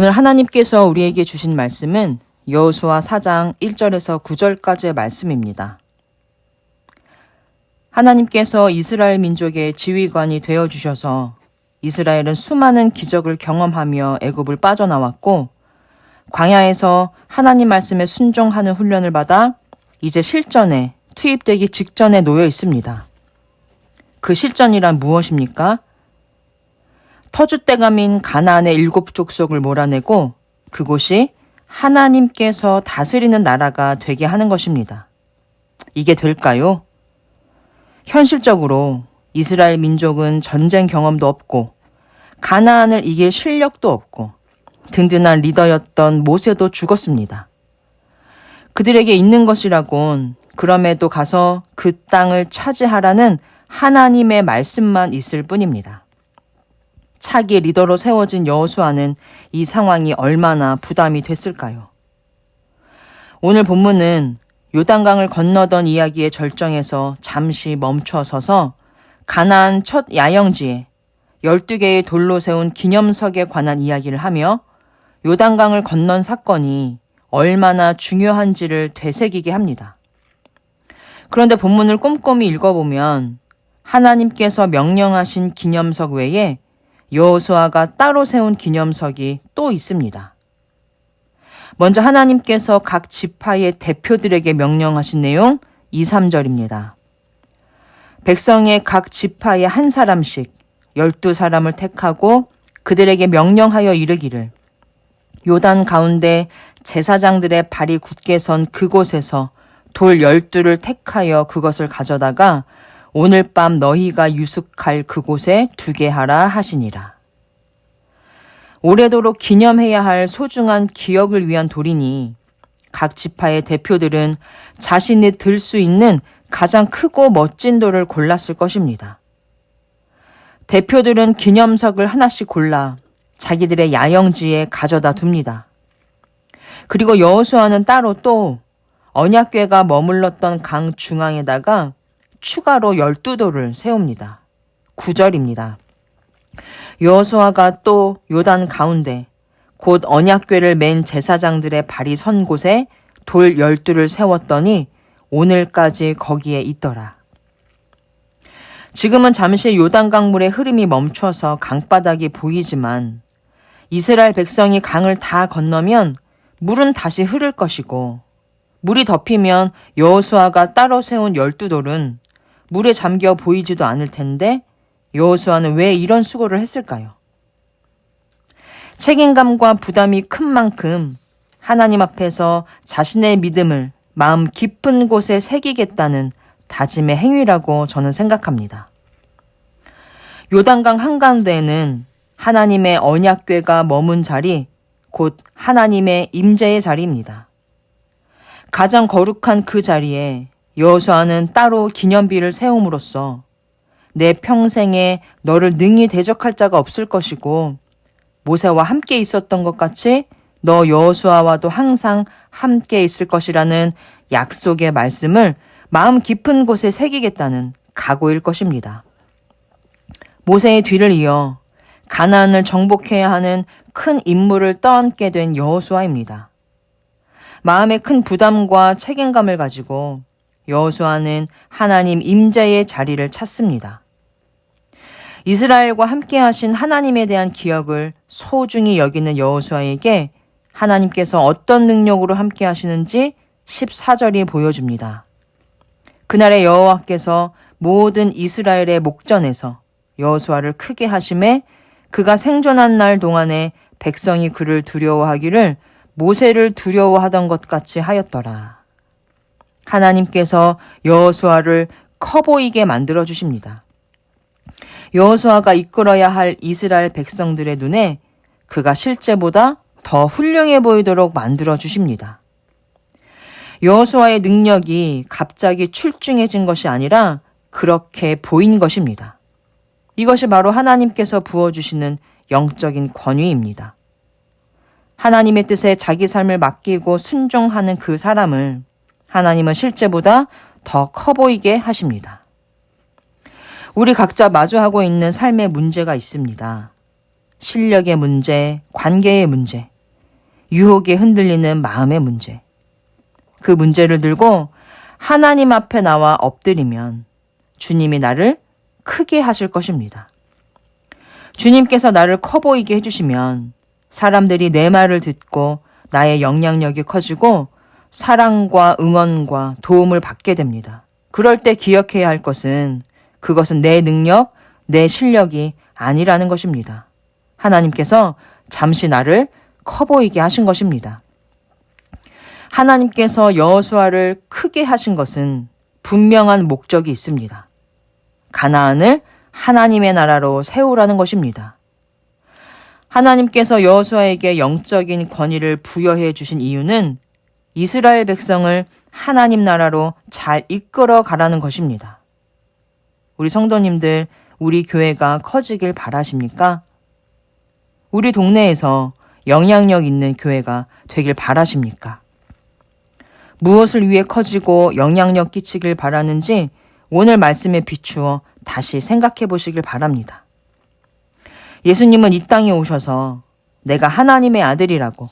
오늘 하나님께서 우리에게 주신 말씀은 여호수아 4장 1절에서 9절까지의 말씀입니다. 하나님께서 이스라엘 민족의 지휘관이 되어주셔서 이스라엘은 수많은 기적을 경험하며 애굽을 빠져나왔고 광야에서 하나님 말씀에 순종하는 훈련을 받아 이제 실전에 투입되기 직전에 놓여 있습니다. 그 실전이란 무엇입니까? 터줏대감인 가나안의 7 족속을 몰아내고 그곳이 하나님께서 다스리는 나라가 되게 하는 것입니다. 이게 될까요? 현실적으로 이스라엘 민족은 전쟁 경험도 없고 가나안을 이길 실력도 없고 든든한 리더였던 모세도 죽었습니다. 그들에게 있는 것이라곤 그럼에도 가서 그 땅을 차지하라는 하나님의 말씀만 있을 뿐입니다. 차기 리더로 세워진 여호수아는 이 상황이 얼마나 부담이 됐을까요? 오늘 본문은 요단강을 건너던 이야기의 절정에서 잠시 멈춰 서서 가나안 첫 야영지에 12개의 돌로 세운 기념석에 관한 이야기를 하며 요단강을 건넌 사건이 얼마나 중요한지를 되새기게 합니다. 그런데 본문을 꼼꼼히 읽어보면 하나님께서 명령하신 기념석 외에 여호수아가 따로 세운 기념석이 또 있습니다. 먼저 하나님께서 각 지파의 대표들에게 명령하신 내용 2, 3절입니다. 백성의 각 지파의 한 사람씩 12사람을 택하고 그들에게 명령하여 이르기를 요단 가운데 제사장들의 발이 굳게 선 그곳에서 돌 12를 택하여 그것을 가져다가 오늘 밤 너희가 유숙할 그곳에 두게 하라 하시니라. 오래도록 기념해야 할 소중한 기억을 위한 돌이니 각 지파의 대표들은 자신이 들 수 있는 가장 크고 멋진 돌을 골랐을 것입니다. 대표들은 기념석을 하나씩 골라 자기들의 야영지에 가져다 둡니다. 그리고 여호수아는 따로 또 언약궤가 머물렀던 강 중앙에다가 추가로 12돌을 세웁니다. 9절입니다. 여호수아가 또 요단 가운데 곧 언약궤를 맨 제사장들의 발이 선 곳에 돌 12를 세웠더니 오늘까지 거기에 있더라. 지금은 잠시 요단강물의 흐름이 멈춰서 강바닥이 보이지만 이스라엘 백성이 강을 다 건너면 물은 다시 흐를 것이고 물이 덮이면 여호수아가 따로 세운 12돌은 물에 잠겨 보이지도 않을 텐데 여호수아는 왜 이런 수고를 했을까요? 책임감과 부담이 큰 만큼 하나님 앞에서 자신의 믿음을 마음 깊은 곳에 새기겠다는 다짐의 행위라고 저는 생각합니다. 요단강 한가운데에는 하나님의 언약궤가 머문 자리, 곧 하나님의 임재의 자리입니다. 가장 거룩한 그 자리에 여호수아는 따로 기념비를 세움으로써 내 평생에 너를 능히 대적할 자가 없을 것이고 모세와 함께 있었던 것 같이 너 여호수아와도 항상 함께 있을 것이라는 약속의 말씀을 마음 깊은 곳에 새기겠다는 각오일 것입니다. 모세의 뒤를 이어 가나안을 정복해야 하는 큰 임무를 떠안게 된 여호수아입니다. 마음에 큰 부담과 책임감을 가지고 여호수아는 하나님 임재의 자리를 찾습니다. 이스라엘과 함께 하신 하나님에 대한 기억을 소중히 여기는 여호수아에게 하나님께서 어떤 능력으로 함께 하시는지 14절이 보여줍니다. 그날의 여호와께서 모든 이스라엘의 목전에서 여호수아를 크게 하심에 그가 생존한 날 동안에 백성이 그를 두려워하기를 모세를 두려워하던 것 같이 하였더라. 하나님께서 여호수아를 커 보이게 만들어 주십니다. 여호수아가 이끌어야 할 이스라엘 백성들의 눈에 그가 실제보다 더 훌륭해 보이도록 만들어 주십니다. 여호수아의 능력이 갑자기 출중해진 것이 아니라 그렇게 보인 것입니다. 이것이 바로 하나님께서 부어주시는 영적인 권위입니다. 하나님의 뜻에 자기 삶을 맡기고 순종하는 그 사람을 하나님은 실제보다 더 커 보이게 하십니다. 우리 각자 마주하고 있는 삶의 문제가 있습니다. 실력의 문제, 관계의 문제, 유혹에 흔들리는 마음의 문제. 그 문제를 들고 하나님 앞에 나와 엎드리면 주님이 나를 크게 하실 것입니다. 주님께서 나를 커 보이게 해주시면 사람들이 내 말을 듣고 나의 영향력이 커지고 사랑과 응원과 도움을 받게 됩니다. 그럴 때 기억해야 할 것은 그것은 내 능력, 내 실력이 아니라는 것입니다. 하나님께서 잠시 나를 커 보이게 하신 것입니다. 하나님께서 여호수아를 크게 하신 것은 분명한 목적이 있습니다. 가나안을 하나님의 나라로 세우라는 것입니다. 하나님께서 여호수아에게 영적인 권위를 부여해 주신 이유는 이스라엘 백성을 하나님 나라로 잘 이끌어 가라는 것입니다. 우리 성도님들, 우리 교회가 커지길 바라십니까? 우리 동네에서 영향력 있는 교회가 되길 바라십니까? 무엇을 위해 커지고 영향력 끼치길 바라는지 오늘 말씀에 비추어 다시 생각해 보시길 바랍니다. 예수님은 이 땅에 오셔서 내가 하나님의 아들이라고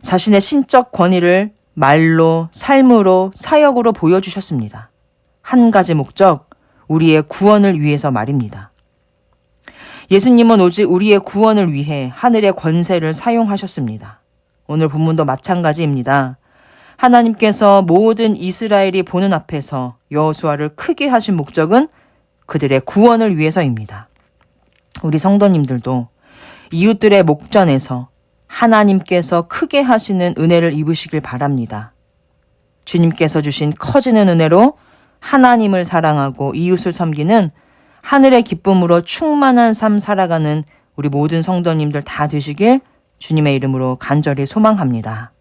자신의 신적 권위를 말로, 삶으로, 사역으로 보여주셨습니다. 한 가지 목적, 우리의 구원을 위해서 말입니다. 예수님은 오직 우리의 구원을 위해 하늘의 권세를 사용하셨습니다. 오늘 본문도 마찬가지입니다. 하나님께서 모든 이스라엘이 보는 앞에서 여호수아를 크게 하신 목적은 그들의 구원을 위해서입니다. 우리 성도님들도 이웃들의 목전에서 하나님께서 크게 하시는 은혜를 입으시길 바랍니다. 주님께서 주신 커지는 은혜로 하나님을 사랑하고 이웃을 섬기는 하늘의 기쁨으로 충만한 삶 살아가는 우리 모든 성도님들 다 되시길 주님의 이름으로 간절히 소망합니다.